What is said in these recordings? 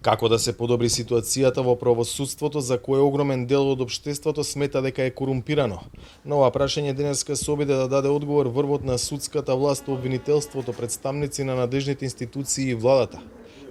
Како да се подобри ситуацијата во правосудството за кое огромен дел од општеството смета дека е корумпирано? На ова прашање денеска се обиде да даде одговор врвот на судската власт, обвинителството, представници на надлежните институции и владата.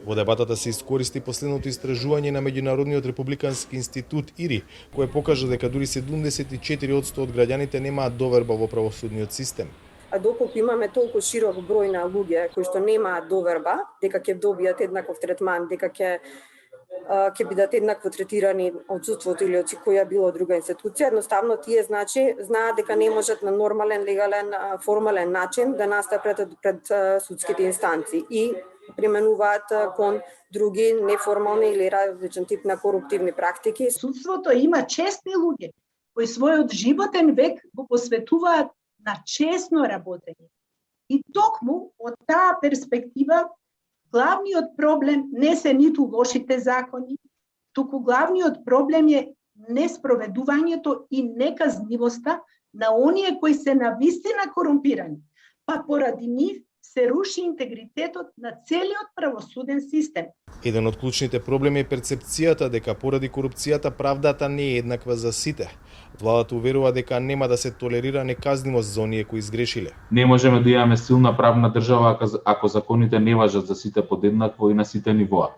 Во дебатата се искористи последното истражување на Меѓународниот републикански институт ИРИ, кое покажа дека дури 74% од граѓаните немаат доверба во правосудниот систем. А доколку имаме толку широк број на луѓе кои што немаат доверба дека ќе добијат еднаков третман, дека ќе бидат еднакво третирани од судството или од која било друга институција, едноставно тие знаат дека не можат на нормален, легален, формален начин да настапат пред судските инстанции и применуваат кон други неформални или различен тип на коруптивни практики. Судството има честни луѓе кои својот животен век го посветуваат на честно работење. И токму од таа перспектива главниот проблем не се ниту лошите закони, туку главниот проблем е неспроведувањето и неказнивоста на оние кои се навистина корумпирани, па поради нив се руши интегритетот на целиот правосуден систем. Еден од клучните проблеми е перцепцијата дека поради корупцијата правдата не е еднаква за сите. Владата уверува дека нема да се толерира неказнивост за оние кои изгрешиле. Не можеме да имаме силна правна држава ако законите не важат за сите подеднакво и на сите нивоа.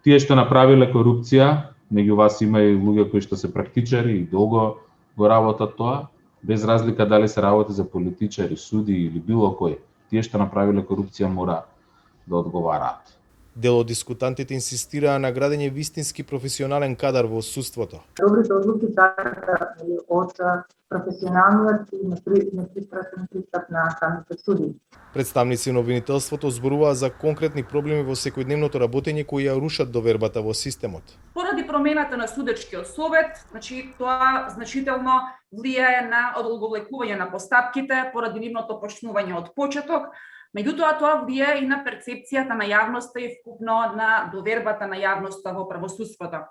Тие што направиле корупција, меѓу вас има и луѓе кои што се практичари и долго го работат тоа, без разлика дали се работи за политичари, суди или било кој. Тие што направиле корупција мора да одговараат. Дел од дискутантите инсистираа на градење вистински професионален кадар во судството. Добрите одлуки зависат од професионалниот и непристрасен пристап на самите суди. Представници на обвинителството зборуваа за конкретни проблеми во секојдневното работење кои ја рушат довербата во системот. Поради промената на судечкиот совет, тоа значително влијае на одолговлекување на постапките поради нивното почнување од почеток. Меѓутоа, тоа влијае и на перцепцијата на јавноста и вкупно на довербата на јавноста во правосудството.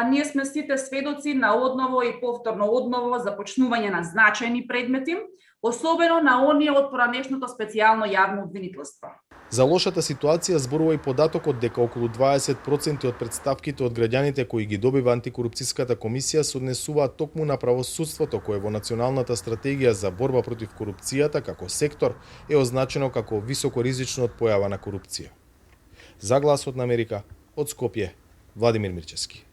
Ние сме сите сведоци на одново и повторно одново започнување на значајни предмети, особено на оние од поранешното специјално јавно обвинителство. За лошата ситуација зборува и податокот дека околу 20% од претставките од граѓаните кои ги добива антикорупцијската комисија се однесуваат токму на правосудството, кое во националната стратегија за борба против корупцијата како сектор е означено како високоризично од појава на корупција. За Гласот на Америка, од Скопје, Владимир Мирчевски.